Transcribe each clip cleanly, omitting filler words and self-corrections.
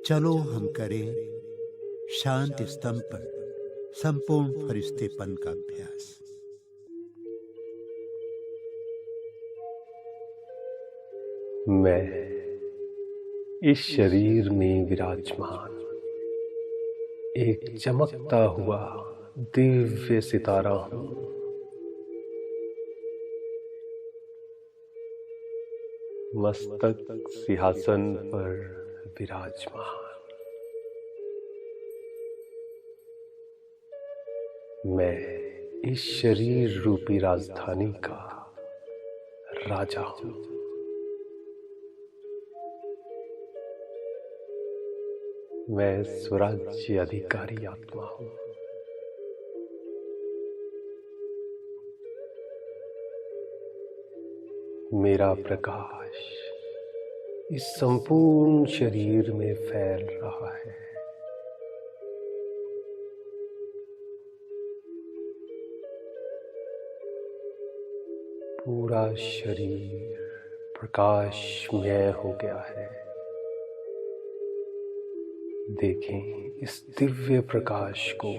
चलो हम करें शांति स्तंभ पर संपूर्ण फरिश्तेपन का अभ्यास। मैं इस शरीर में विराजमान एक चमकता हुआ दिव्य सितारा हूं। मस्तक सिंहासन पर विराजमान। मैं इस शरीर रूपी राजधानी का राजा हूं। मैं स्वराज्य अधिकारी आत्मा हूं। मेरा प्रकाश इस संपूर्ण शरीर में फैल रहा है। पूरा शरीर प्रकाशमय हो गया है। देखें इस दिव्य प्रकाश को।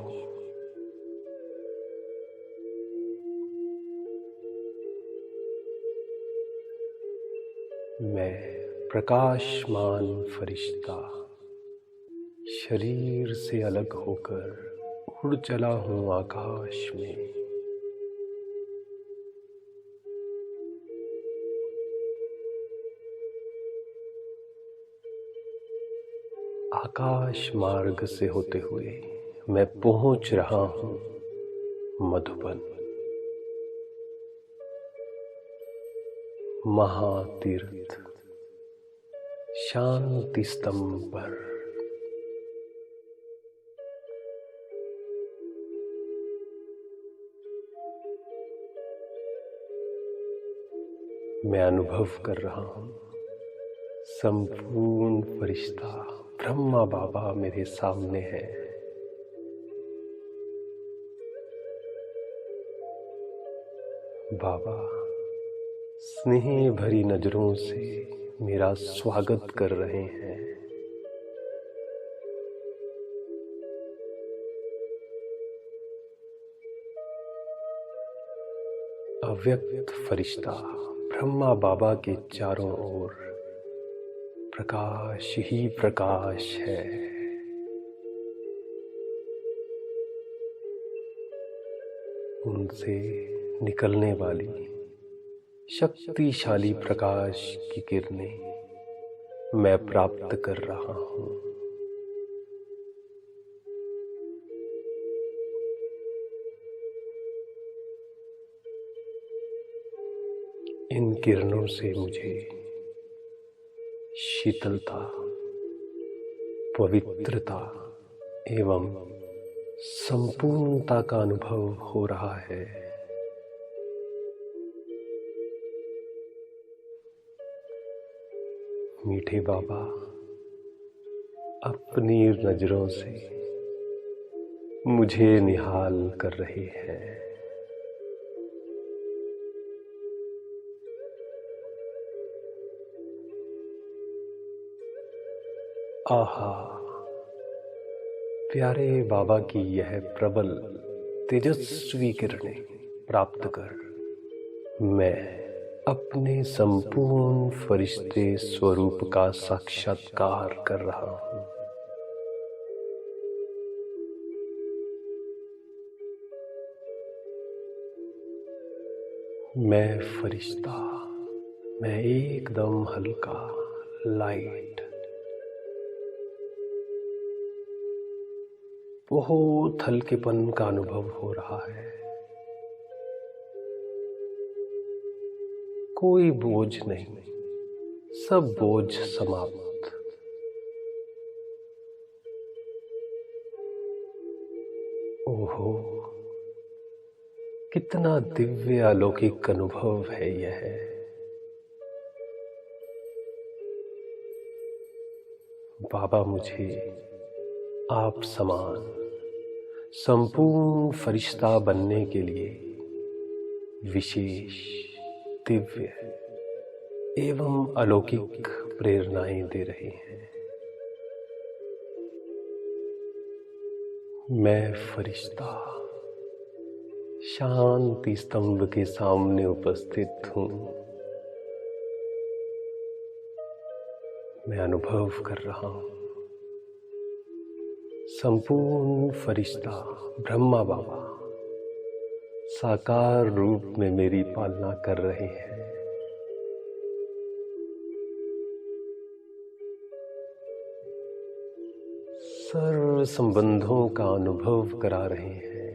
मैं प्रकाशमान फरिश्ता शरीर से अलग होकर उड़ चला हूं आकाश में। आकाश मार्ग से होते हुए मैं पहुंच रहा हूं मधुबन, महातीर्थ शांति स्तंभ पर। मैं अनुभव कर रहा हूं संपूर्ण फरिश्ता ब्रह्मा बाबा मेरे सामने है। बाबा स्नेह भरी नजरों से मेरा स्वागत कर रहे हैं। अव्यक्त फरिश्ता ब्रह्मा बाबा के चारों ओर प्रकाश ही प्रकाश है। उनसे निकलने वाली शक्तिशाली प्रकाश की किरणें मैं प्राप्त कर रहा हूं। इन किरणों से मुझे शीतलता, पवित्रता एवं संपूर्णता का अनुभव हो रहा है। मीठे बाबा अपनी नजरों से मुझे निहाल कर रहे हैं। आहा, प्यारे बाबा की यह प्रबल तेजस्वी किरणें प्राप्त कर मैं अपने संपूर्ण फरिश्ते स्वरूप का साक्षात्कार कर रहा हूं। मैं फरिश्ता, मैं एकदम हल्का, लाइट, बहुत हल्केपन का अनुभव हो रहा है। कोई बोझ नहीं, सब बोझ समाप्त। ओहो, कितना दिव्य अलौकिक अनुभव है यह। बाबा मुझे आप समान संपूर्ण फरिश्ता बनने के लिए विशेष, दिव्य एवं अलौकिक प्रेरणाएं दे रहे हैं। मैं फरिश्ता शांति स्तंभ के सामने उपस्थित हूँ। मैं अनुभव कर रहा हूँ संपूर्ण फरिश्ता ब्रह्मा बाबा साकार रूप में मेरी पालना कर रहे हैं। सर्व संबंधों का अनुभव करा रहे हैं।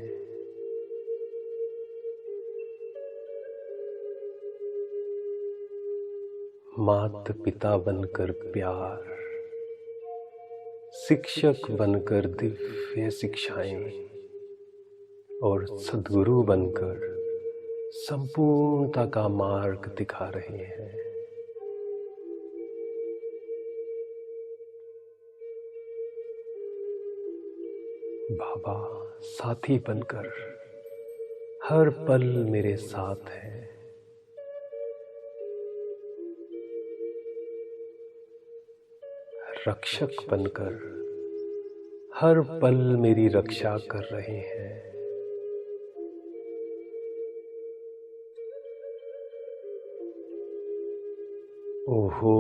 माता पिता बनकर प्यार, शिक्षक बनकर दिव्य शिक्षाएं और सद्गुरु बनकर संपूर्णता का मार्ग दिखा रहे हैं। बाबा साथी बनकर हर पल मेरे साथ हैं। रक्षक बनकर हर पल मेरी रक्षा कर रहे हैं। ओहो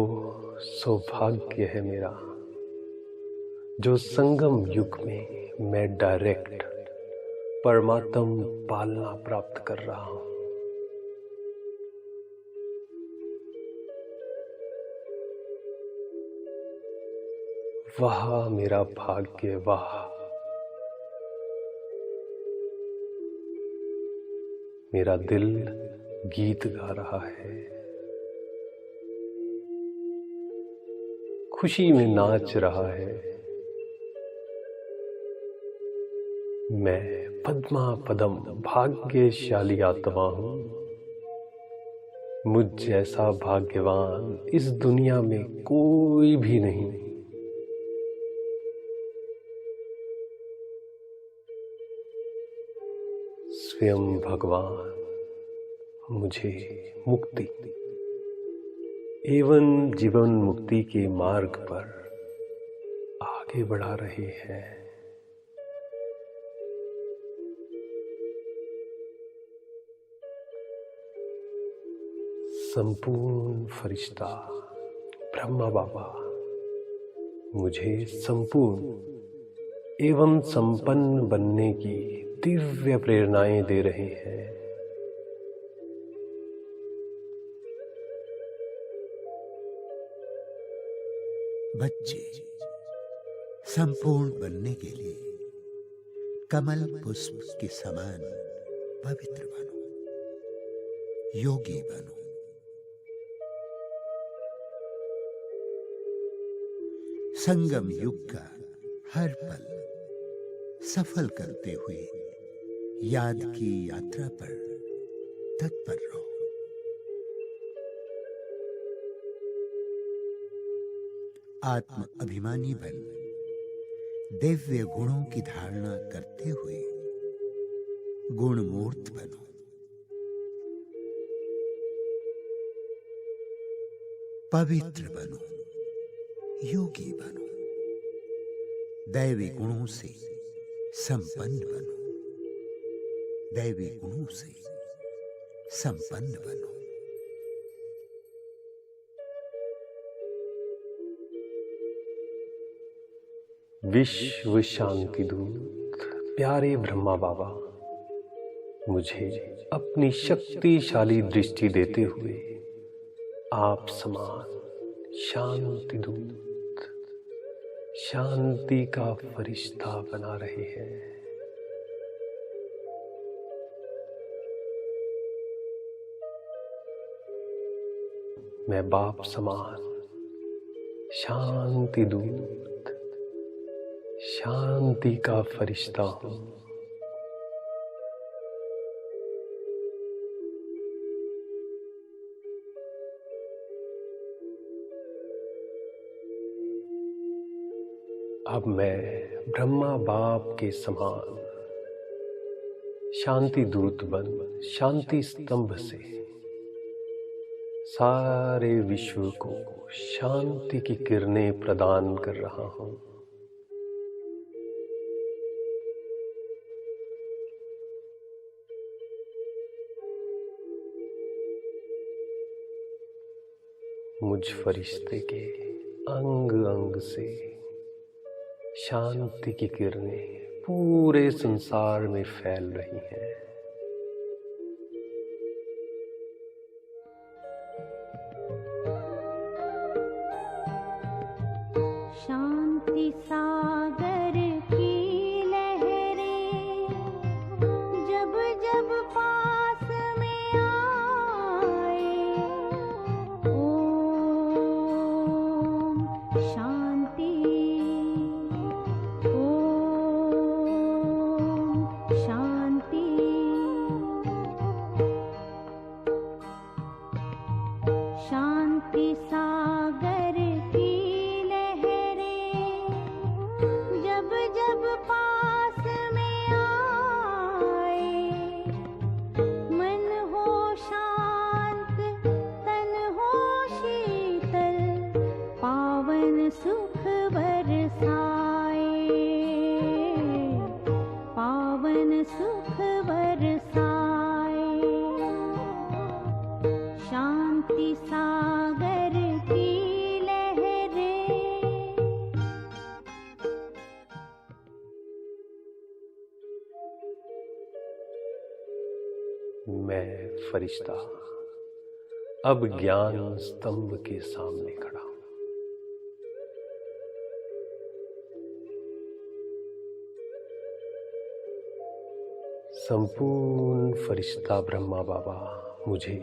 सौभाग्य है मेरा जो संगम युग में मैं डायरेक्ट परमात्म पालना प्राप्त कर रहा हूं। वाह मेरा भाग्य, वाह मेरा दिल गीत गा रहा है, खुशी में नाच रहा है। मैं पद्मा पदम भाग्यशाली आत्मा हूं। मुझ जैसा भाग्यवान इस दुनिया में कोई भी नहीं। स्वयं भगवान मुझे मुक्ति एवं जीवन मुक्ति के मार्ग पर आगे बढ़ा रहे हैं। संपूर्ण फरिश्ता ब्रह्मा बाबा मुझे संपूर्ण एवं संपन्न बनने की दिव्य प्रेरणाएं दे रहे हैं। बच्चे संपूर्ण बनने के लिए कमल पुष्प के समान पवित्र बनो, योगी बनो। संगम युग का हर पल सफल करते हुए याद की यात्रा पर तत्पर रहो। आत्म अभिमानी बन दिव्य गुणों की धारणा करते हुए गुणमूर्त बनो। पवित्र बनो, योगी बनो, दैवी गुणों से संपन्न बनो, दैवी गुणों से संपन्न बनो। विश्व शांति दूत प्यारे ब्रह्मा बाबा मुझे अपनी शक्तिशाली दृष्टि देते हुए आप समान शांति दूत, शांति का फरिश्ता बना रहे हैं। मैं बाप समान शांति दूत, शांति का फरिश्ता हूं। अब मैं ब्रह्मा बाप के समान शांति दूत बन शांति स्तंभ से सारे विश्व को शांति की किरणें प्रदान कर रहा हूं। मुझ फरिश्ते के अंग अंग से शांति की किरणें पूरे संसार में फैल रही हैं। शांति सागर की लहरें जब जब पास में आए, ओम शांति, ओम शांति। शांति सागर की जब जब पास में आए, मन हो शांत तन हो शीतल, पावन सुख बरसाए, पावन सुख बरसाए। शांति सागर की लहरें। मैं फरिश्ता अब ज्ञान स्तंभ के सामने खड़ा हूं। संपूर्ण फरिश्ता ब्रह्मा बाबा मुझे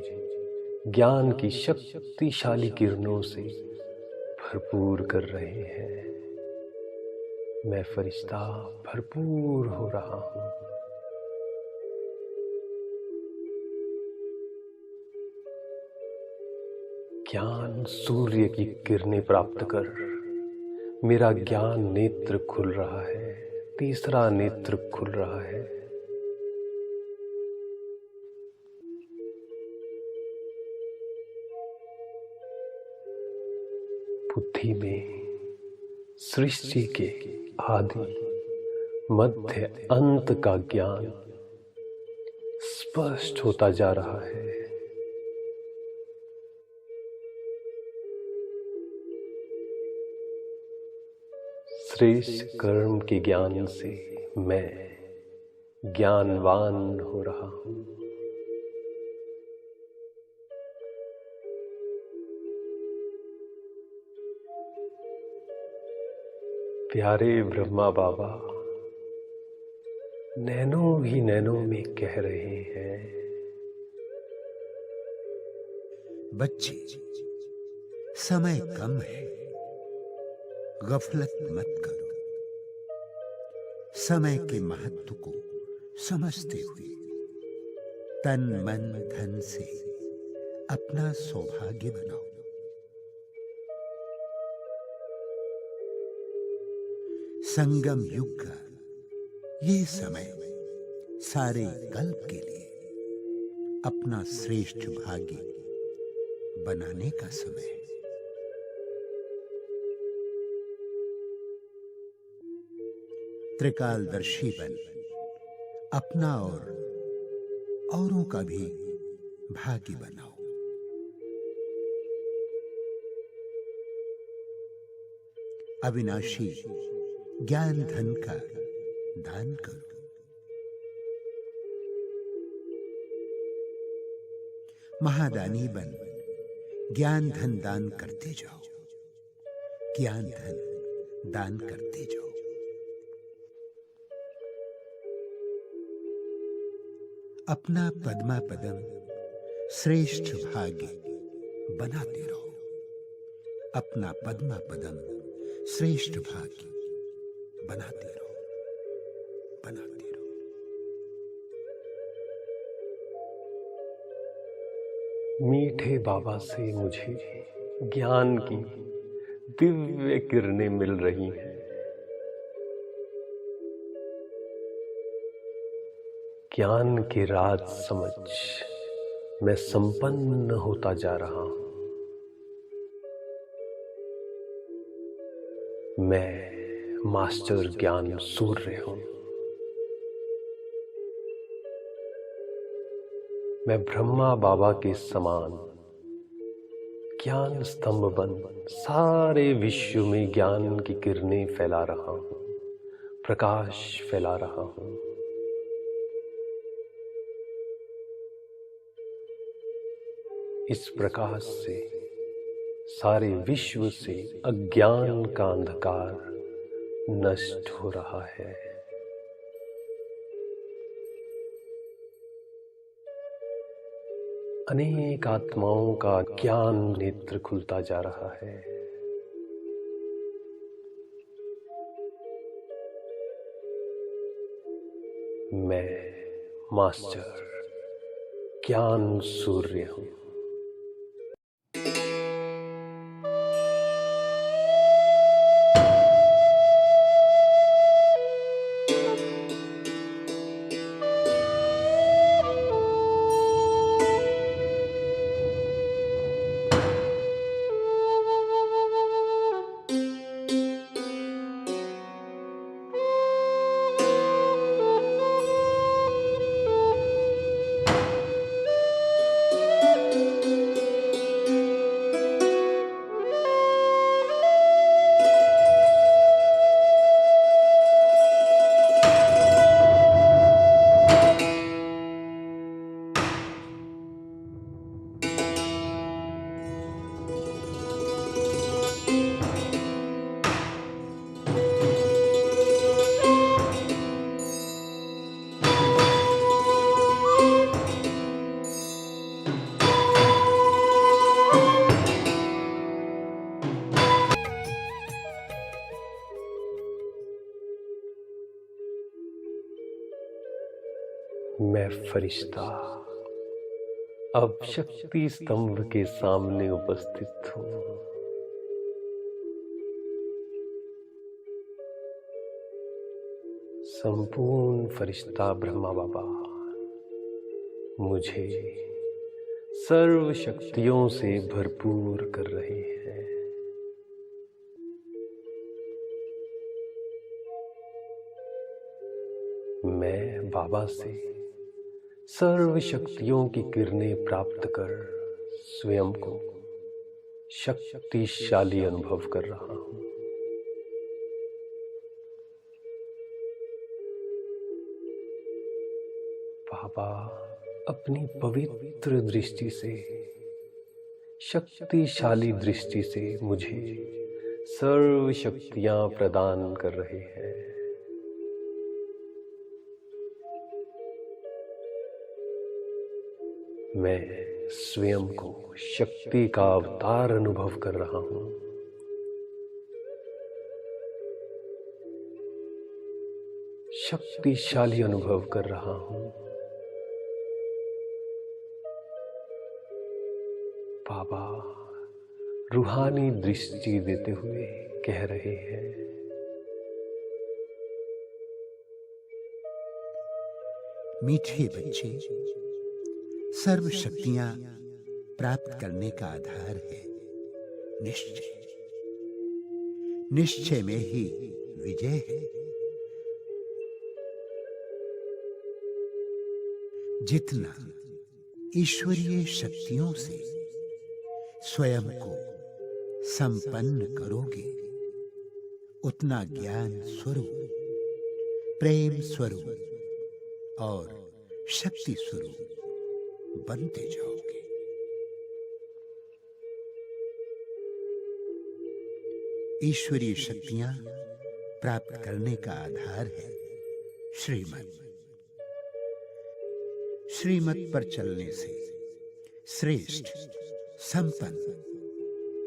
ज्ञान की शक्तिशाली किरणों से भरपूर कर रहे हैं। मैं फरिश्ता भरपूर हो रहा हूं। ज्ञान सूर्य की किरणें प्राप्त कर मेरा ज्ञान नेत्र खुल रहा है, तीसरा नेत्र खुल रहा है। बुद्धि में सृष्टि के आदि मध्य अंत का ज्ञान स्पष्ट होता जा रहा है। श्रेष्ठ कर्म के ज्ञान से मैं ज्ञानवान हो रहा हूं। प्यारे ब्रह्मा बाबा नैनों ही नैनों में कह रहे हैं, बच्चे समय कम है, गफलत मत करो। समय के महत्व को समझते हुए तन मन धन से अपना सौभाग्य बनाओ। संगम युग का ये समय सारे कल्प के लिए अपना श्रेष्ठ भाग्य बनाने का समय है। त्रिकालदर्शी बन अपना और औरों का भी भाग्य बनाओ। अविनाशी ज्ञान धन का दान करो। महादानी बन ज्ञान धन दान करते जाओ, ज्ञान धन दान करते जाओ। अपना पद्मा पदम श्रेष्ठ भाग्य बनाते रहो। अपना पद्मा पदम श्रेष्ठ भाग्य बनाते रहो, बनाते रहो। मीठे बाबा से मुझे ज्ञान की दिव्य किरणें मिल रही हैं। ज्ञान के राज समझ मैं संपन्न होता जा रहा हूं। मैं मास्टर ज्ञान सूर्य हूं। मैं ब्रह्मा बाबा के समान ज्ञान स्तंभ बन सारे विश्व में ज्ञान की किरणें फैला रहा हूं, प्रकाश फैला रहा हूं। इस प्रकाश से सारे विश्व से अज्ञान का अंधकार नष्ट हो रहा है। अनेक आत्माओं का ज्ञान नेत्र खुलता जा रहा है। मैं मास्टर ज्ञान सूर्य हूं। मैं फरिश्ता अब शक्ति स्तंभ के सामने उपस्थित हूं। संपूर्ण फरिश्ता ब्रह्मा बाबा मुझे सर्व शक्तियों से भरपूर कर रहे हैं। मैं बाबा से सर्व शक्तियों की किरणें प्राप्त कर स्वयं को शक्तिशाली अनुभव कर रहा हूं। बाबा अपनी पवित्र दृष्टि से, शक्तिशाली दृष्टि से मुझे सर्व शक्तियां प्रदान कर रहे हैं। मैं स्वयं को शक्ति का अवतार अनुभव कर रहा हूं। शक्तिशाली अनुभव कर रहा हूं। बाबा रूहानी दृष्टि देते हुए कह रहे हैं, मीठे बच्चे, सर्व शक्तियां प्राप्त करने का आधार है निश्चय। निश्चय में ही विजय है। जितना ईश्वरीय शक्तियों से स्वयं को संपन्न करोगे, उतना ज्ञान स्वरूप, प्रेम स्वरूप और शक्ति स्वरूप बनते जाओगे। ईश्वरीय शक्तियां प्राप्त करने का आधार है श्रीमत। श्रीमत पर चलने से श्रेष्ठ, संपन्न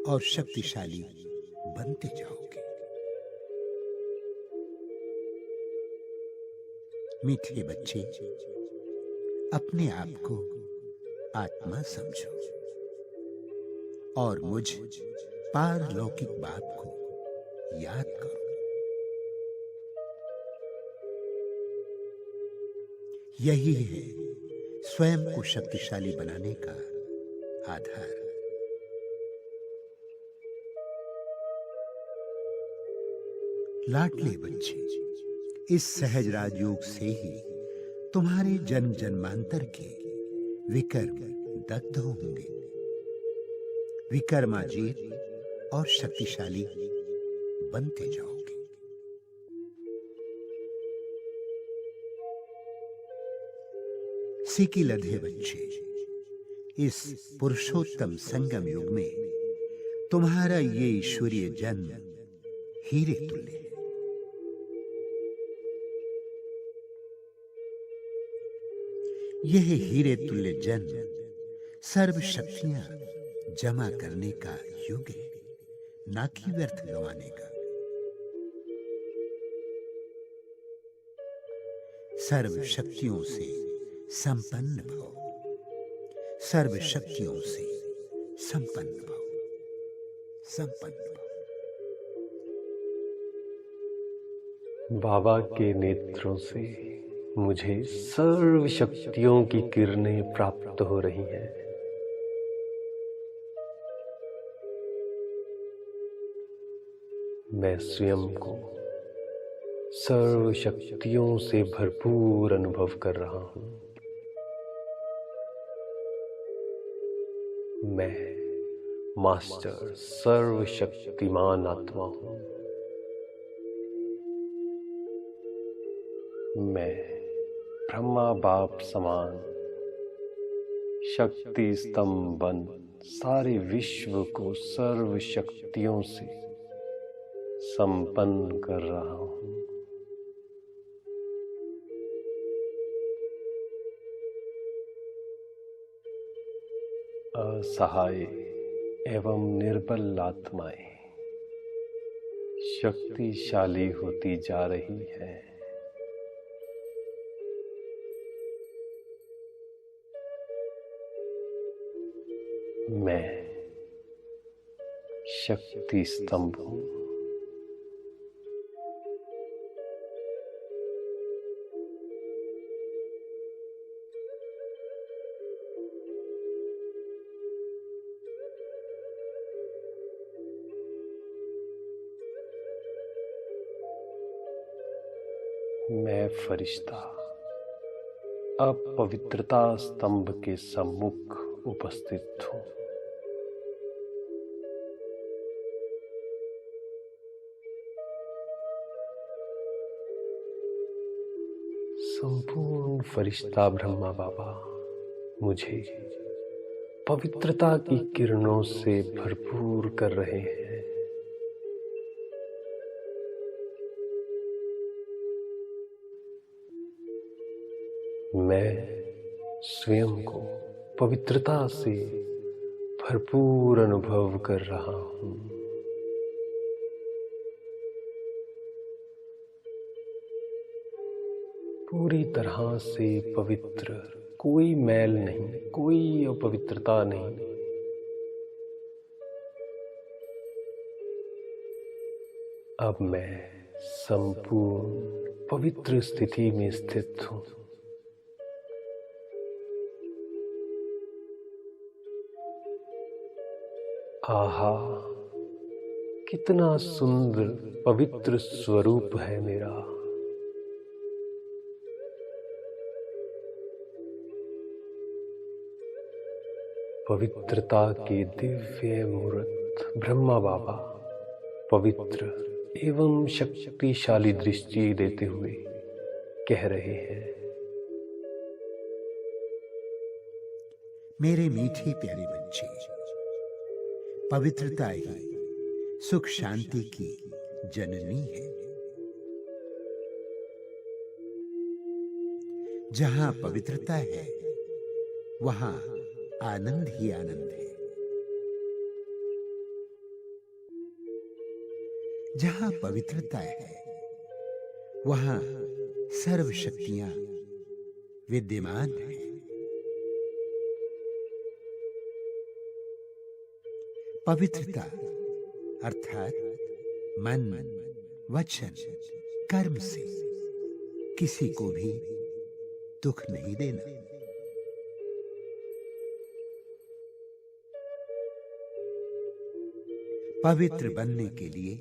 और शक्तिशाली बनते जाओगे। मीठे बच्चे, अपने आप को आत्मा समझो और मुझ पारलौकिक बाप को याद करो। यही है स्वयं को शक्तिशाली बनाने का आधार। लाडले बच्चे, इस सहज राजयोग से ही तुम्हारे जन्म जन्मांतर के विकर्म दग्ध होंगे। विक्रमाजीत और शक्तिशाली बनते जाओगे। सीकी लधे बच्चे, इस पुरुषोत्तम संगम युग में तुम्हारा ये ईश्वरीय जन्म हीरे तुल्य है। यह हीरे तुल्य जन्म सर्व शक्तियां जमा करने का युग है, ना कि व्यर्थ गंवाने का। सर्व शक्तियों से संपन्न भव, सर्व शक्तियों से संपन्न भव, संपन्न भव। बाबा के नेत्रों से मुझे सर्व शक्तियों की किरणें प्राप्त हो रही हैं। मैं स्वयं को सर्व शक्तियों से भरपूर अनुभव कर रहा हूं। मैं मास्टर सर्वशक्तिमान आत्मा हूं। मैं ब्रह्मा बाप समान शक्ति स्तंभ बन सारे विश्व को सर्व शक्तियों से संपन्न कर रहा हूं। असहाय एवं निर्बल आत्माएं शक्तिशाली होती जा रही है। मैं शक्ति स्तंभ हूं। मैं फरिश्ता अपवित्रता स्तंभ के सम्मुख उपस्थित हूं। संपूर्ण फरिश्ता ब्रह्मा बाबा मुझे पवित्रता की किरणों से भरपूर कर रहे हैं। मैं स्वयं को पवित्रता से भरपूर अनुभव कर रहा हूं। पूरी तरह से पवित्र, कोई मैल नहीं, कोई अपवित्रता नहीं। अब मैं संपूर्ण पवित्र स्थिति में स्थित हूं। आहा, कितना सुंदर पवित्र स्वरूप है मेरा। पवित्रता के दिव्य मूर्त ब्रह्मा बाबा पवित्र एवं शक्तिशाली दृष्टि देते हुए कह रहे हैं, मेरे मीठे प्यारे बच्चे, पवित्रता ही सुख शांति की जननी है। जहां पवित्रता है वहां आनंद ही आनंद है। जहां पवित्रता है वहां सर्व शक्तियां विद्यमान है। पवित्रता अर्थात मन, वचन, कर्म से किसी को भी दुख नहीं देना। पवित्र बनने के लिए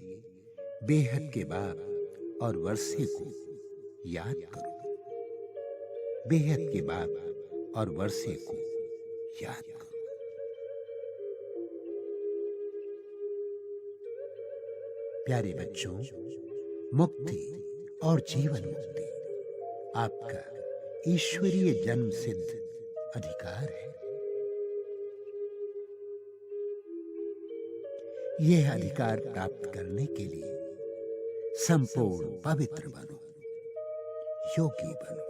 बेहद के बाप और वर्षे को याद करो। बेहद के बाप और वर्षे को याद करो। प्यारे बच्चों, मुक्ति और जीवन मुक्ति आपका ईश्वरीय जन्म सिद्ध अधिकार है। यह अधिकार प्राप्त करने के लिए संपूर्ण पवित्र बनो, योगी बनो,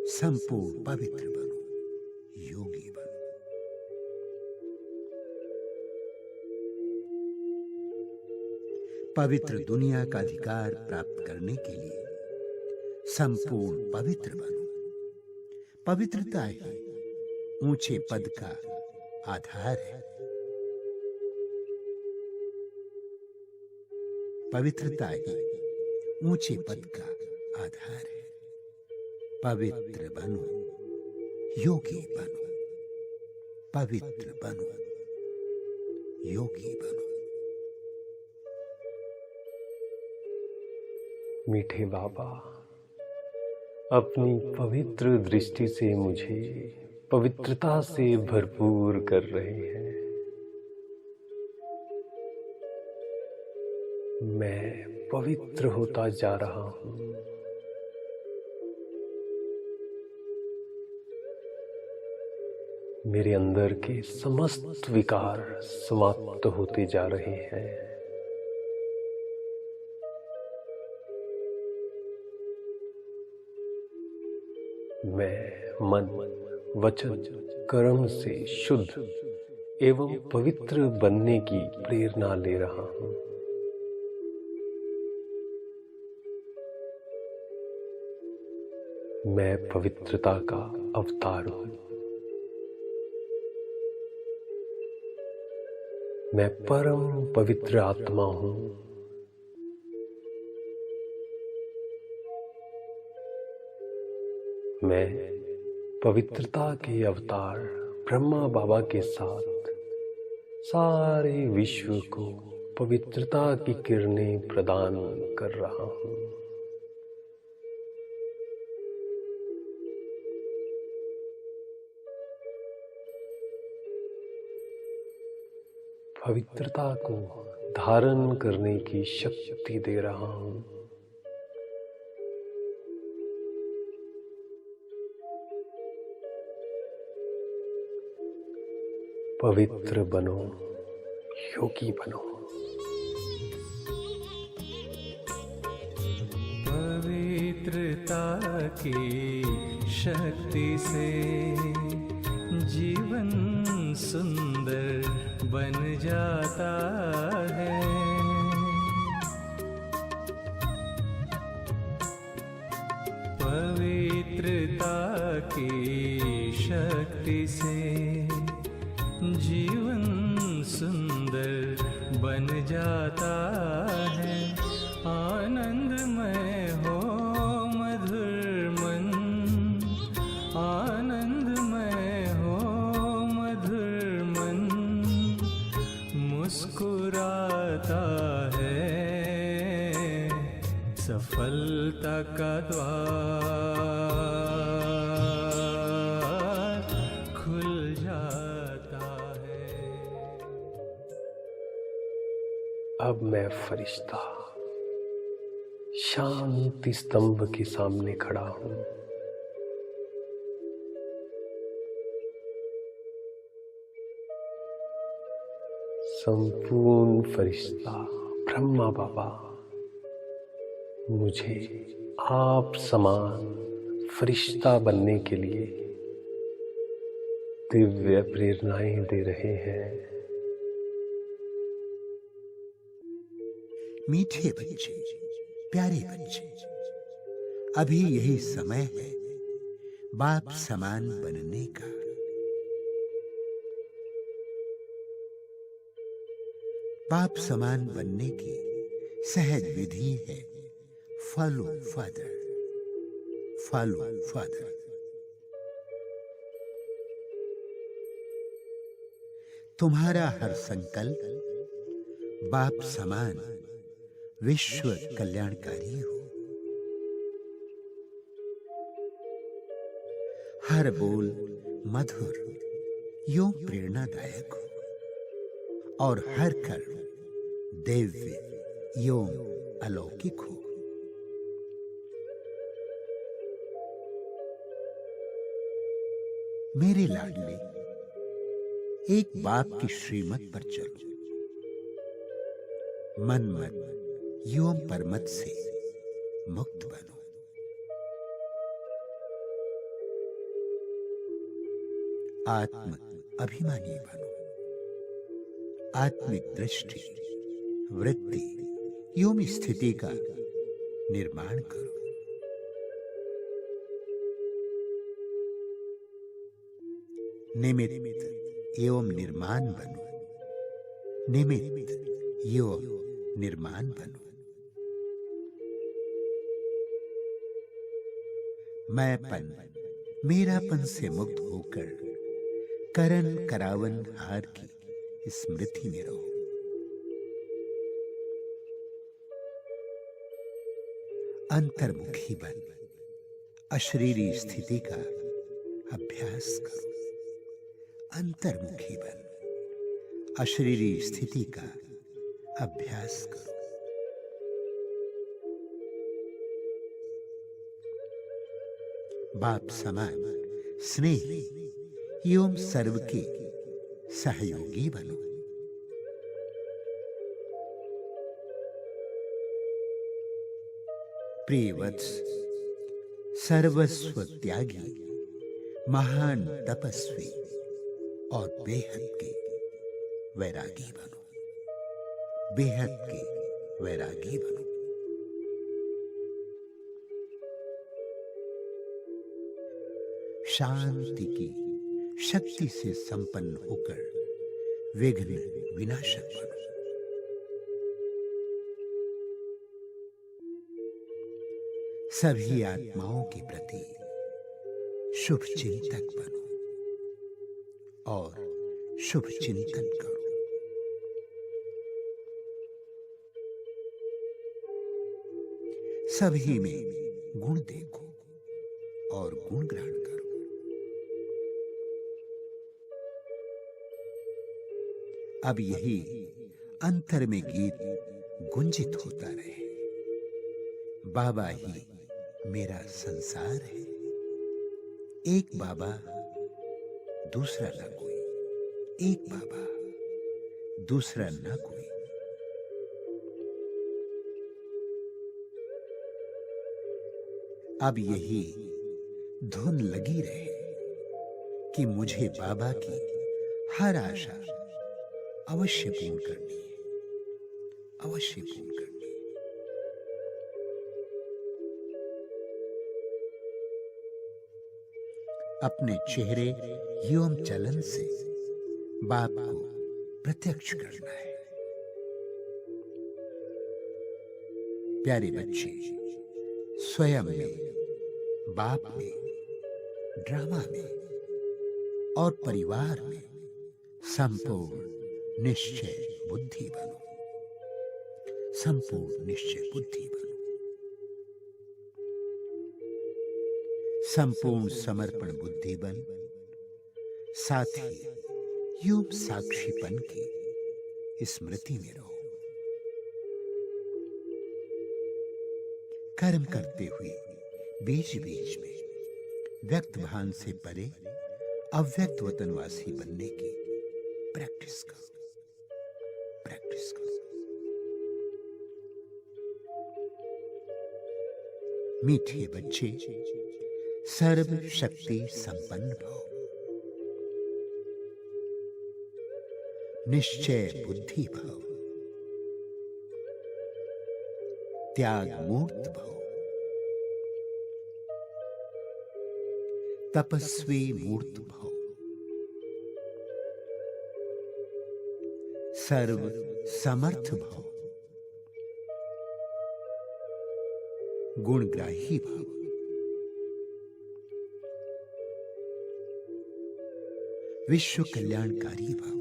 संपूर्ण पवित्र बनो, योगी बनो। पवित्र दुनिया का अधिकार प्राप्त करने के लिए संपूर्ण पवित्र बनो। पवित्रता ही ऊंचे पद का आधार है। पवित्रता ही ऊंचे पद का आधार है। पवित्र बनो, योगी बनो, पवित्र बनो, योगी बनो। मीठे बाबा अपनी पवित्र दृष्टि से मुझे पवित्रता से भरपूर कर रहे हैं। मैं पवित्र होता जा रहा हूं। मेरे अंदर के समस्त विकार समाप्त होते जा रहे हैं। मैं मन, वचन, कर्म से शुद्ध एवं पवित्र बनने की प्रेरणा ले रहा हूं। मैं पवित्रता का अवतार हूं। मैं परम पवित्र आत्मा हूं। मैं पवित्रता के अवतार ब्रह्मा बाबा के साथ सारे विश्व को पवित्रता की किरणें प्रदान कर रहा हूं। पवित्रता को धारण करने की शक्ति दे रहा हूं। पवित्र बनो, योगी बनो। पवित्रता की शक्ति से जीवन सुंदर बन जाता है। पवित्रता की शक्ति से जीवन सुंदर बन जाता है। आनंदमय हो मधुर मन, आनंदमय हो मधुर मन, मुस्कुराता है सफलता का द्वार खुल जाता है। अब मैं फरिश्ता शांति स्तंभ के सामने खड़ा हूं। संपूर्ण फरिश्ता ब्रह्मा बाबा मुझे आप समान फरिश्ता बनने के लिए दिव्य प्रेरणाएं दे रहे हैं। मीठे बच्चे, प्यारे बच्चे, अभी यही समय है बाप समान बनने का। बाप समान बनने की सहज विधि है फॉलो फादर, फॉलो फादर। तुम्हारा हर संकल्प बाप समान विश्व कल्याणकारी हो। हर बोल मधुर योग प्रेरणादायक हो और हर कर्म दिव्य यों अलौकिक हो। मेरे लाडले, एक बाप की श्रीमत पर चलो। मन मत यों परमत से मुक्त बनो। आत्म अभिमानी बनो। आत्मिक दृष्टि, वृत्ति एवं स्थिति का निर्माण करो। निमित्त एवं निर्माण बनो। निमित्त एवं निर्माण बनो। मैंपन, मेरापन से मुक्त होकर करन करावन हार की स्मृति में रहो। अंतर्मुखी बन अशरीरी स्थिति का अभ्यास करो। अंतर्मुखी बन अशरीरी स्थिति का अभ्यास करो। बाप समान स्नेही एवं सर्व के सहयोगी बनो। प्रिय वत्स, सर्वस्व त्यागी, महान तपस्वी और बेहद के वैरागी बनो। बेहद के वैरागी बनो। शांति की शक्ति से संपन्न होकर विघ्न विनाशक बनो। सभी आत्माओं के प्रति शुभ चिंतक बनो और शुभ चिंतन करो। सभी में गुण देखो और गुण ग्रहण करो। अब यही अंतर में गीत गुंजित होता रहे। बाबा ही मेरा संसार है। एक बाबा, दूसरा ना कोई। एक बाबा, दूसरा ना कोई। अब यही धुन लगी रहे कि मुझे बाबा की हर आशा अवश्य पूर्ण करनी है। अवश्य पूर्ण करनी है। अपने चेहरे एवं चलन से बाप को प्रत्यक्ष करना है। प्यारे बच्चे, स्वयं में, बाप में, ड्रामा में और परिवार में संपूर्ण निश्चय बुद्धि बनो। संपूर्ण निश्चय बुद्धि बनो। संपूर्ण समर्पण बुद्धि बन साथ ही यूं साक्षीपन की स्मृति में रहो। कर्म करते हुए बीच बीच में व्यक्त भान से परे अव्यक्त वतनवासी बनने की प्रैक्टिस करो। प्रैक्टिस करो। मीठे बच्चे, सर्व शक्ति संपन्न भव। निश्चय बुद्धि भव। त्याग मूर्त भव। तपस्वी मूर्त भव। सर्व समर्थ भव। गुणग्राही भव। विश्व कल्याणकारी भव।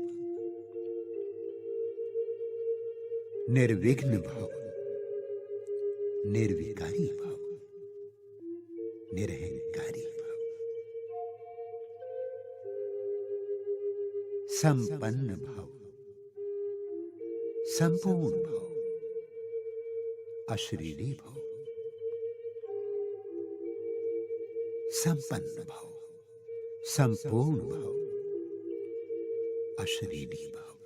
निर्विघ्न भव। निर्विकारी भव। निरहंकारी भव। संपन्न भव। संपूर्ण भव। अशरीरी भव, संपन्न भव, संपूर्ण भव, अशरीरी भव।